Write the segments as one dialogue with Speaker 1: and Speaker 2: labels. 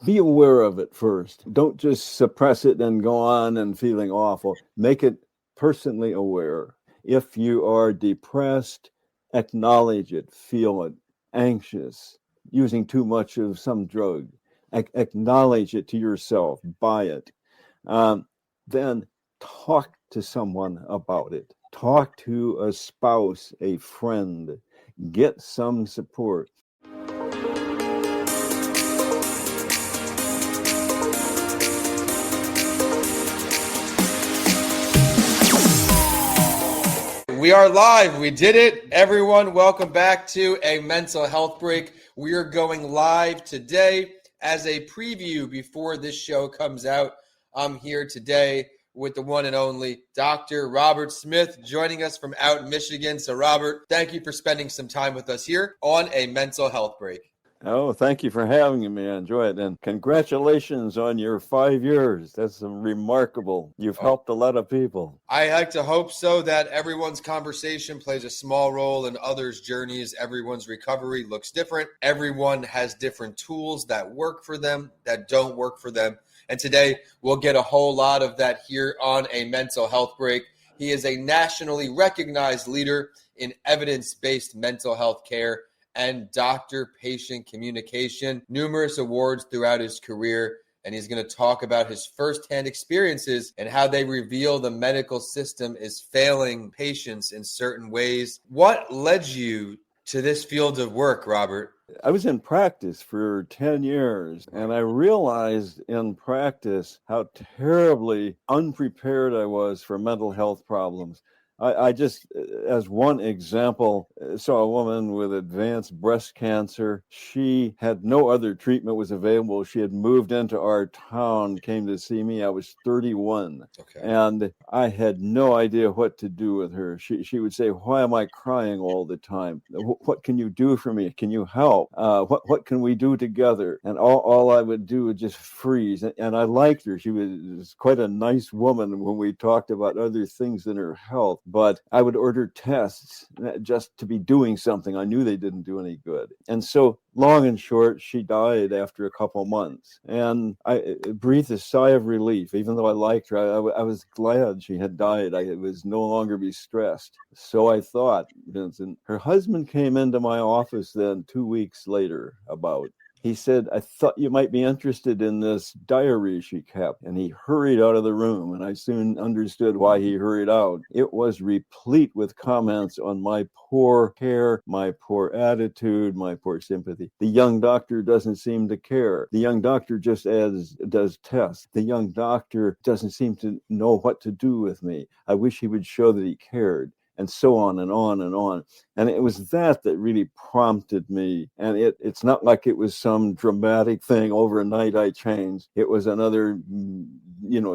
Speaker 1: Be aware of it first. Don't just suppress it and go on and feeling awful. Make it personally aware. If you are depressed, acknowledge it, feel it, anxious, using too much of some drug. Acknowledge it to yourself, buy it. Then talk to someone about it. Talk to a spouse, a friend. Get some support.
Speaker 2: We are live. We did it. Everyone, welcome back to a mental health break. We are going live today as a preview before this show comes out. I'm here today with the one and only Dr. Robert Smith joining us from out in Michigan. So, Robert, thank you for spending some time with us here on a mental health break.
Speaker 1: Oh, thank you for having me. I enjoy it. And congratulations on your 5 years. That's remarkable. You've helped a lot of people.
Speaker 2: I like to hope so, that everyone's conversation plays a small role in others' journeys. Everyone's recovery looks different. Everyone has different tools that work for them, that don't work for them. And today we'll get a whole lot of that here on a mental health break. He is a nationally recognized leader in evidence-based mental health care and doctor-patient communication, numerous awards throughout his career, and he's going to talk about his firsthand experiences and how they reveal the medical system is failing patients in certain ways. What led you to this field of work, Robert?
Speaker 1: I was in practice for 10 years, and I realized in practice how terribly unprepared I was for mental health problems. I just, as one example, saw a woman with advanced breast cancer. She had no other treatment was available. She had moved into our town, came to see me. I was 31, and I had no idea what to do with her. She would say, "Why am I crying all the time? What can you do for me? Can you help? What can we do together?" And all I would do would just freeze. And I liked her. She was quite a nice woman when we talked about other things in her health. But I would order tests just to be doing something. I knew they didn't do any good. And so, long and short, she died after a couple months. And I breathed a sigh of relief. Even though I liked her, I was glad she had died. I was no longer be stressed. So I thought, Vincent. Her husband came into my office then 2 weeks later about. He said, "I thought you might be interested in this diary she kept." And he hurried out of the room, and I soon understood why he hurried out. It was replete with comments on my poor care, my poor attitude, my poor sympathy. The young doctor doesn't seem to care. The young doctor just does tests. The young doctor doesn't seem to know what to do with me. I wish he would show that he cared. And so on and on and on. And it was that really prompted me. And it's not like it was some dramatic thing overnight I changed. It was another,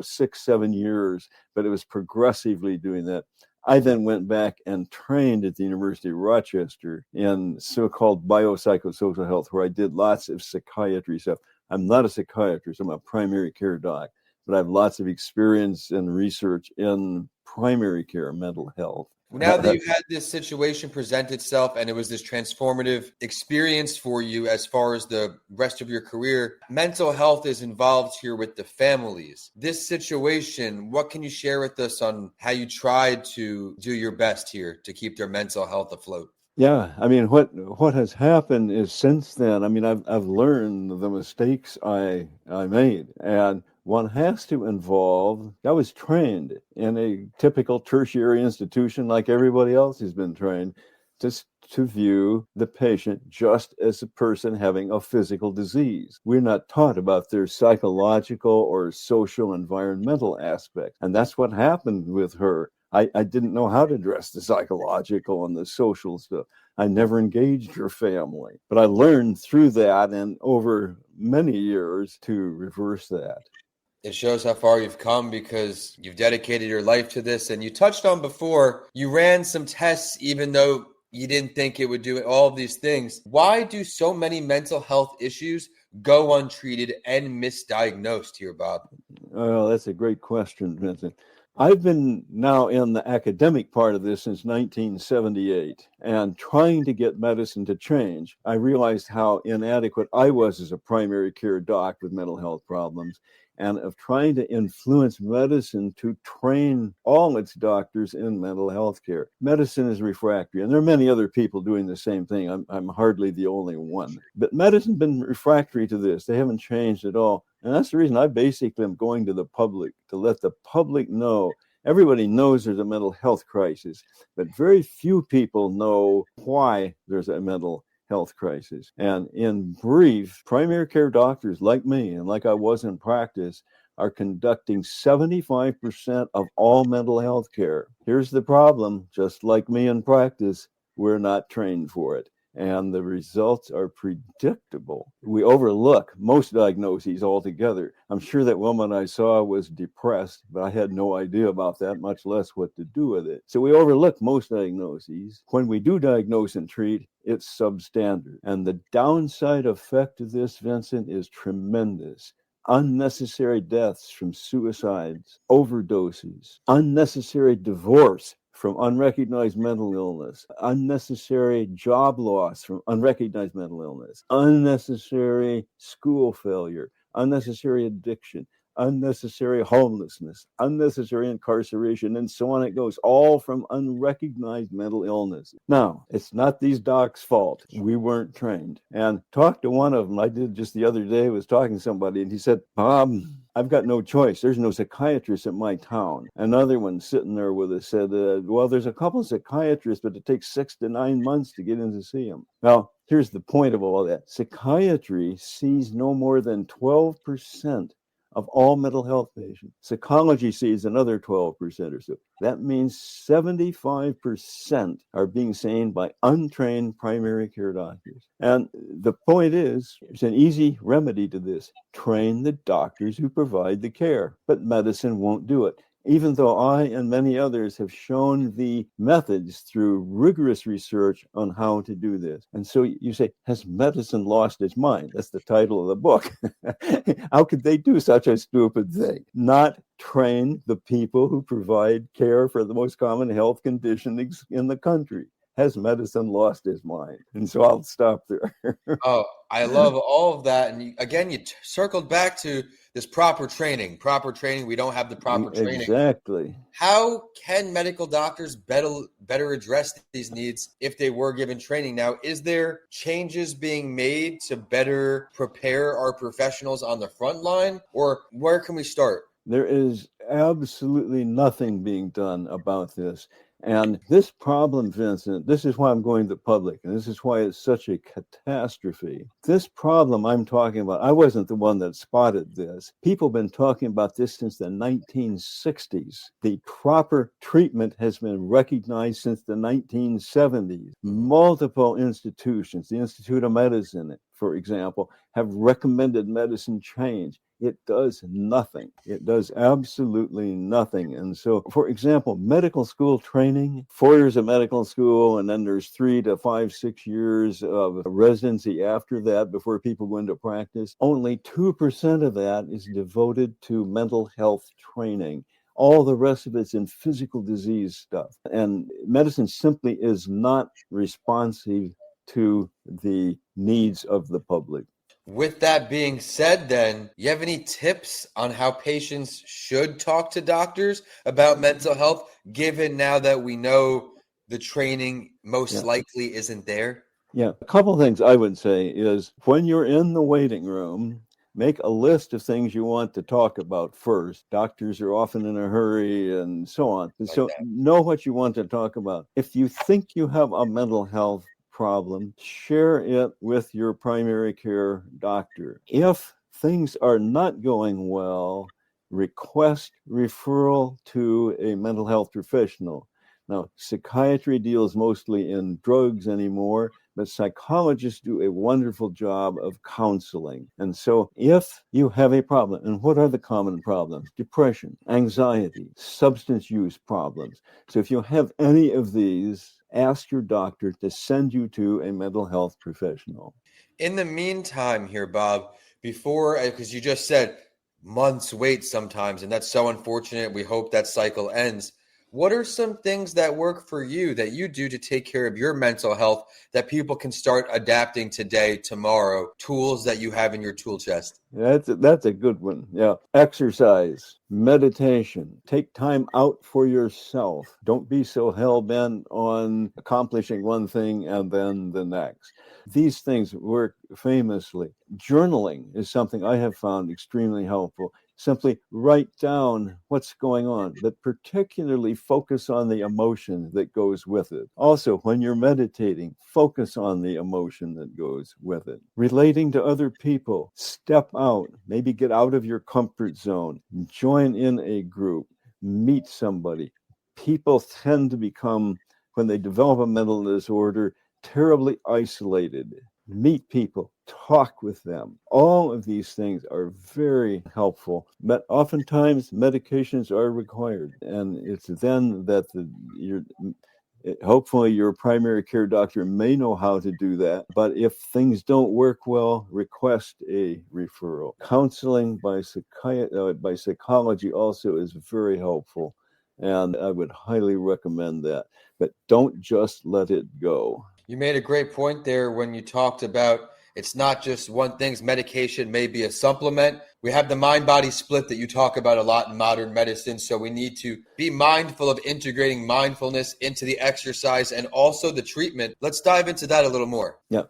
Speaker 1: 6, 7 years, but it was progressively doing that. I then went back and trained at the University of Rochester in so-called biopsychosocial health, where I did lots of psychiatry stuff. I'm not a psychiatrist, I'm a primary care doc, but I have lots of experience and research in primary care mental health.
Speaker 2: Now that you've had this situation present itself and it was this transformative experience for you as far as the rest of your career, mental health is involved here with the families. This situation, what can you share with us on how you tried to do your best here to keep their mental health afloat?
Speaker 1: Yeah, I mean, what has happened is since then, I mean, I've learned the mistakes I made, and one has to involve. I was trained in a typical tertiary institution, like everybody else has been trained, just to view the patient just as a person having a physical disease. We're not taught about their psychological or social environmental aspects, and that's what happened with her. I didn't know how to address the psychological and the social stuff. I never engaged her family. But I learned through that and over many years to reverse that.
Speaker 2: It shows how far you've come because you've dedicated your life to this. And you touched on before, you ran some tests even though you didn't think it would do all of these things. Why do so many mental health issues go untreated and misdiagnosed here, Bob?
Speaker 1: Well, that's a great question, Vincent. I've been now in the academic part of this since 1978 and trying to get medicine to change. I realized how inadequate I was as a primary care doc with mental health problems, and of trying to influence medicine to train all its doctors in mental health care. Medicine is refractory, and there are many other people doing the same thing. I'm hardly the only one. But medicine's been refractory to this. They haven't changed at all. And that's the reason I basically am going to the public to let the public know. Everybody knows there's a mental health crisis, but very few people know why there's a mental health crisis. And in brief, primary care doctors like me and like I was in practice are conducting 75% of all mental health care. Here's the problem, just like me in practice, we're not trained for it. And the results are predictable. We overlook most diagnoses altogether. I'm sure that woman I saw was depressed, but I had no idea about that, much less what to do with it. So we overlook most diagnoses. When we do diagnose and treat, it's substandard. And the downside effect of this, Vincent, is tremendous. Unnecessary deaths from suicides, overdoses, unnecessary divorce from unrecognized mental illness, unnecessary job loss from unrecognized mental illness, unnecessary school failure, unnecessary addiction, unnecessary homelessness, unnecessary incarceration, and so on it goes, all from unrecognized mental illness. Now, it's not these docs' fault. We weren't trained. And talked to one of them, I did just the other day, was talking to somebody, and he said, Bob, I've got no choice. There's no psychiatrist in my town. Another one sitting there with us said, well, there's a couple of psychiatrists, but it takes 6 to 9 months to get in to see them. Now, here's the point of all that. Psychiatry sees no more than 12% of all mental health patients. Psychology sees another 12% or so. That means 75% are being seen by untrained primary care doctors. And the point is, there's an easy remedy to this. Train the doctors who provide the care, but medicine won't do it. Even though I and many others have shown the methods through rigorous research on how to do this. And so you say, has medicine lost its mind? That's the title of the book. How could they do such a stupid thing? Not train the people who provide care for the most common health conditions in the country. Has medicine lost its mind? And so I'll stop there.
Speaker 2: Oh, I love all of that. And you circled back to this proper training. Proper training. We don't have the proper training.
Speaker 1: Exactly.
Speaker 2: How can medical doctors better address these needs if they were given training? Now, is there changes being made to better prepare our professionals on the front line, or where can we start?
Speaker 1: There is absolutely nothing being done about this. And this problem, Vincent, this is why I'm going to the public, and this is why it's such a catastrophe. This problem I'm talking about, I wasn't the one that spotted this. People have been talking about this since the 1960s. The proper treatment has been recognized since the 1970s. Multiple institutions, the Institute of Medicine, for example, have recommended medicine change. It does nothing. It does absolutely nothing. And so, for example, medical school training, 4 years of medical school, and then there's 3 to 5, 6 years of residency after that before people go into practice. Only 2% of that is devoted to mental health training. All the rest of it's in physical disease stuff. And medicine simply is not responsive to the needs of the public.
Speaker 2: With that being said, then, you have any tips on how patients should talk to doctors about mental health, given now that we know the training most likely isn't there?
Speaker 1: Yeah, a couple of things I would say is when you're in the waiting room, make a list of things you want to talk about first. Doctors are often in a hurry and so on. And so know what you want to talk about. If you think you have a mental health problem, share it with your primary care doctor. If things are not going well, request referral to a mental health professional. Now, psychiatry deals mostly in drugs anymore, but psychologists do a wonderful job of counseling. And so if you have a problem, and what are the common problems? Depression, anxiety, substance use problems. So if you have any of these, ask your doctor to send you to a mental health professional.
Speaker 2: In the meantime here, Bob, because you just said months wait sometimes, and that's so unfortunate. We hope that cycle ends. What are some things that work for you that you do to take care of your mental health that people can start adapting today, tomorrow, tools that you have in your tool chest?
Speaker 1: That's a good one. Yeah. Exercise, meditation, take time out for yourself. Don't be so hell-bent on accomplishing one thing and then the next. These things work famously. Journaling is something I have found extremely helpful. Simply write down what's going on, but particularly focus on the emotion that goes with it. Also, when you're meditating, focus on the emotion that goes with it. Relating to other people, step out, maybe get out of your comfort zone, join in a group, meet somebody. People tend to become, when they develop a mental disorder, terribly isolated. Meet people, talk with them. All of these things are very helpful. But oftentimes medications are required, and it's then that hopefully your primary care doctor may know how to do that. But if things don't work well, request a referral. Counseling by psychology also is very helpful, and I would highly recommend that. But don't just let it go.
Speaker 2: You made a great point there when you talked about it's not just one thing's medication may be a supplement. We have the mind-body split that you talk about a lot in modern medicine. So we need to be mindful of integrating mindfulness into the exercise and also the treatment. Let's dive into that a little more.
Speaker 1: Yeah.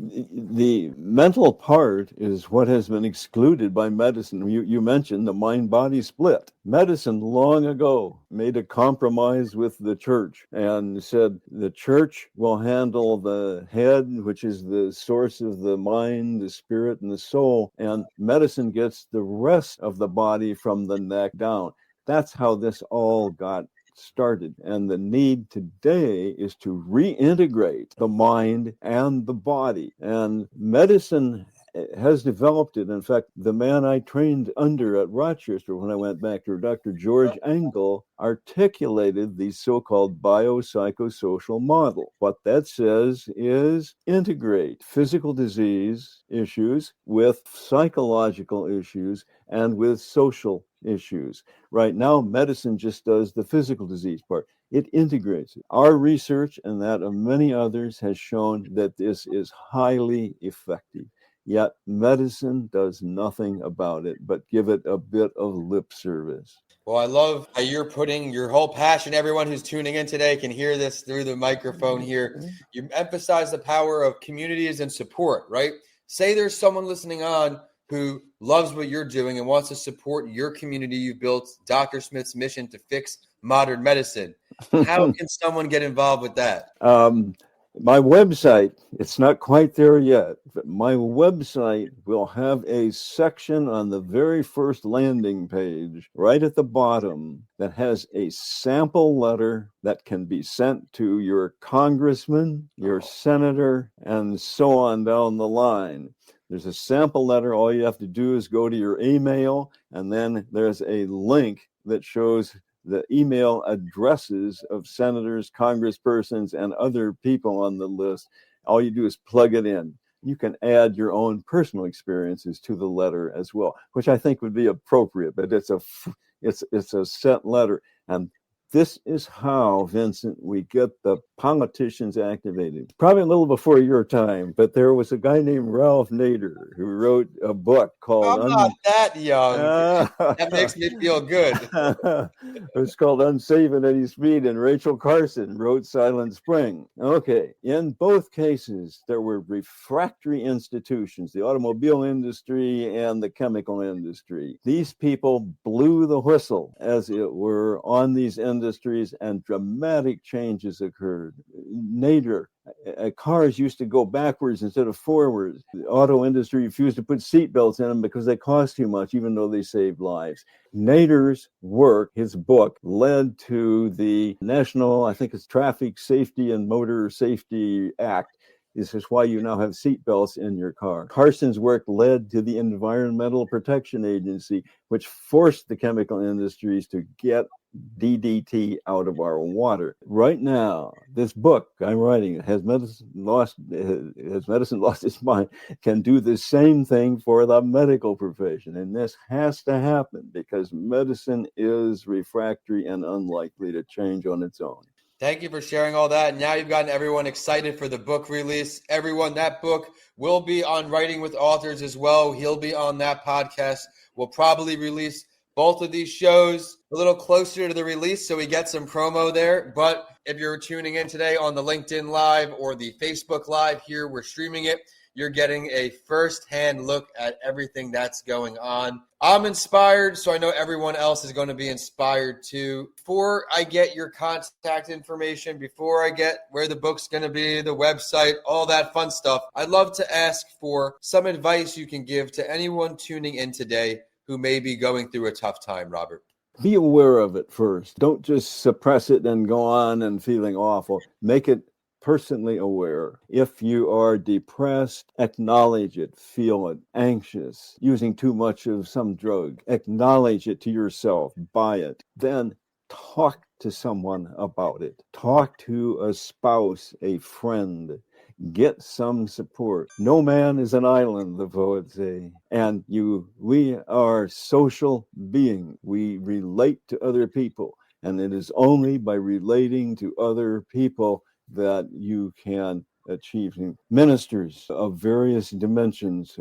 Speaker 1: The mental part is what has been excluded by medicine. You mentioned the mind-body split. Medicine long ago made a compromise with the church and said the church will handle the head, which is the source of the mind, the spirit, and the soul, and medicine gets the rest of the body from the neck down. That's how this all got started. And the need today is to reintegrate the mind and the body. And medicine has developed it. In fact, the man I trained under at Rochester when I went back to Dr. George Engel articulated the so-called biopsychosocial model. What that says is integrate physical disease issues with psychological issues and with social issues. Right now, medicine just does the physical disease part. It integrates it. Our research and that of many others has shown that this is highly effective. Yet medicine does nothing about it but give it a bit of lip service.
Speaker 2: Well, I love how you're putting your whole passion. Everyone who's tuning in today can hear this through the microphone here. You emphasize the power of communities and support, right? Say there's someone listening on who loves what you're doing and wants to support your community you've built, Dr. Smith's mission to fix modern medicine. How can someone get involved with that?
Speaker 1: My website, it's not quite there yet, but my website will have a section on the very first landing page, right at the bottom, that has a sample letter that can be sent to your congressman, your senator, and so on down the line. There's a sample letter. All you have to do is go to your email, and then there's a link that shows the email addresses of senators, congresspersons, and other people on the list. All you do is plug it in. You can add your own personal experiences to the letter as well, which I think would be appropriate, but it's a set letter. And this is how, Vincent, we get the politicians activated. Probably a little before your time, but there was a guy named Ralph Nader who wrote a book called...
Speaker 2: I'm not that young. That makes me feel good.
Speaker 1: It's called Unsaving Any Speed, and Rachel Carson wrote Silent Spring. Okay, in both cases, there were refractory institutions, the automobile industry and the chemical industry. These people blew the whistle, as it were, on these industries, and dramatic changes occurred. Nader, cars used to go backwards instead of forwards. The auto industry refused to put seatbelts in them because they cost too much, even though they saved lives. Nader's work, his book, led to the National, I think it's Traffic Safety and Motor Safety Act. This is why you now have seatbelts in your car. Carson's work led to the Environmental Protection Agency, which forced the chemical industries to get DDT out of our water. Right now, this book I'm writing, Has Medicine Lost Its Mind, can do the same thing for the medical profession. And this has to happen because medicine is refractory and unlikely to change on its own.
Speaker 2: Thank you for sharing all that. Now you've gotten everyone excited for the book release. Everyone, that book will be on Writing with Authors as well. He'll be on that podcast. We'll probably release both of these shows a little closer to the release so we get some promo there. But if you're tuning in today on the LinkedIn Live or the Facebook Live here, we're streaming it. You're getting a first-hand look at everything that's going on. I'm inspired, so I know everyone else is going to be inspired too. Before I get your contact information, before I get where the book's going to be, the website, all that fun stuff, I'd love to ask for some advice you can give to anyone tuning in today who may be going through a tough time, Robert.
Speaker 1: Be aware of it first. Don't just suppress it and go on and feeling awful. Make it personally aware. If you are depressed, acknowledge it, feel it, anxious, using too much of some drug, acknowledge it to yourself, buy it. Then talk to someone about it. Talk to a spouse, a friend. Get some support. No man is an island, the poets say. And we are social beings. We relate to other people. And it is only by relating to other people that you can achieve. Ministers of various dimensions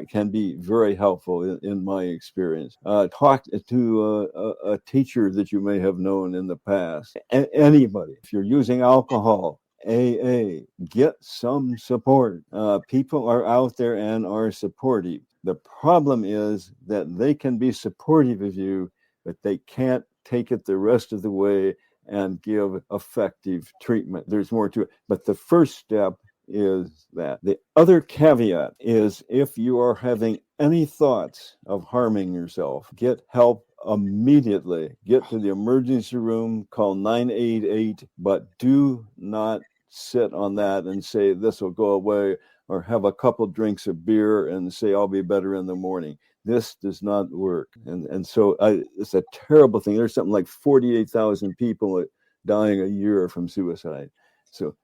Speaker 1: can be very helpful in my experience. Talk to a teacher that you may have known in the past. Anybody. If you're using alcohol, AA, get some support. People are out there and are supportive. The problem is that they can be supportive of you, but they can't take it the rest of the way and give effective treatment. There's more to it. But the first step is that. The other caveat is if you are having any thoughts of harming yourself, get help immediately. Get to the emergency room, call 988, but do not sit on that and say this will go away, or have a couple drinks of beer and say I'll be better in the morning. This does not work. And so it's a terrible thing. There's something like 48,000 people dying a year from suicide. So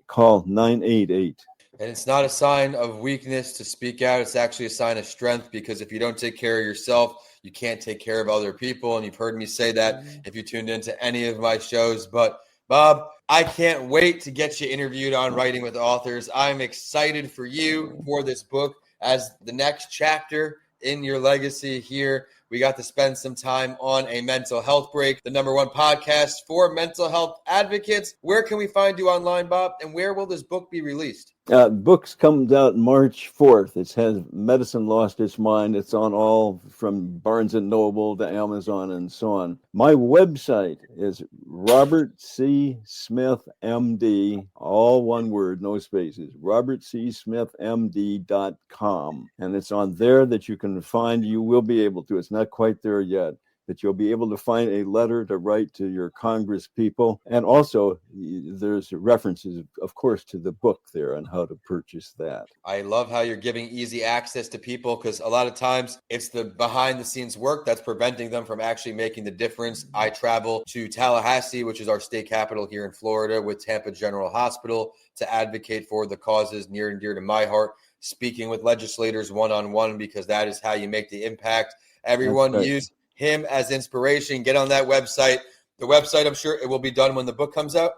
Speaker 1: call 988.
Speaker 2: And it's not a sign of weakness to speak out. It's actually a sign of strength, because if you don't take care of yourself, you can't take care of other people. And you've heard me say that if you tuned into any of my shows. But Bob, I can't wait to get you interviewed on Writing with Authors. I'm excited for you, for this book, as the next chapter in your legacy here. We got to spend some time on A Mental Health Break, the #1 podcast for mental health advocates. Where can we find you online, Bob? And where will this book be released?
Speaker 1: Books comes out March 4th. It has Medicine Lost Its Mind. It's on all from Barnes & Noble to Amazon and so on. My website is Robert C. Smith, MD, all one word, no spaces, robertcsmithmd.com. And it's on there that you can find, you will be able to, it's not quite there yet, that you'll be able to find a letter to write to your Congress people. And also there's references, of course, to the book there and how to purchase that.
Speaker 2: I love how you're giving easy access to people, because a lot of times it's the behind the scenes work that's preventing them from actually making the difference. I travel to Tallahassee, which is our state capital here in Florida, with Tampa General Hospital to advocate for the causes near and dear to my heart, speaking with legislators one-on-one, because that is how you make the impact. Everyone use him as inspiration. Get on that website. The website, I'm sure it will be done when the book comes out.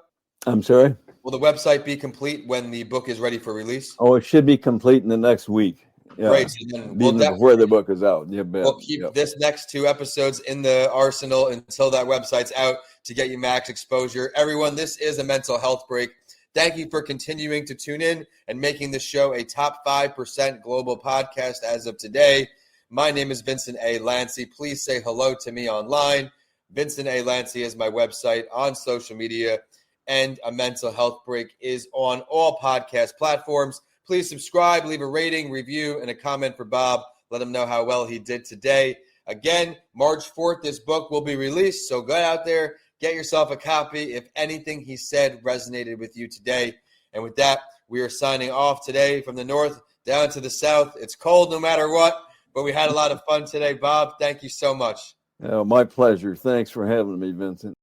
Speaker 1: I'm sorry?
Speaker 2: Will the website be complete when the book is ready for release?
Speaker 1: Oh, it should be complete in the next week. Yeah.
Speaker 2: Great. So then
Speaker 1: before the book is out.
Speaker 2: We'll keep this next 2 episodes in the arsenal until that website's out to get you max exposure. Everyone, this is A Mental Health Break. Thank you for continuing to tune in and making this show a top 5% global podcast as of today. My name is Vincent A. Lancy. Please say hello to me online. Vincent A. Lancy is my website on social media, and A Mental Health Break is on all podcast platforms. Please subscribe, leave a rating, review, and a comment for Bob. Let him know how well he did today. Again, March 4th, this book will be released, so go out there, get yourself a copy if anything he said resonated with you today. And with that, we are signing off today from the north down to the south. It's cold no matter what, but we had a lot of fun today. Bob, thank you so much.
Speaker 1: My pleasure. Thanks for having me, Vincent.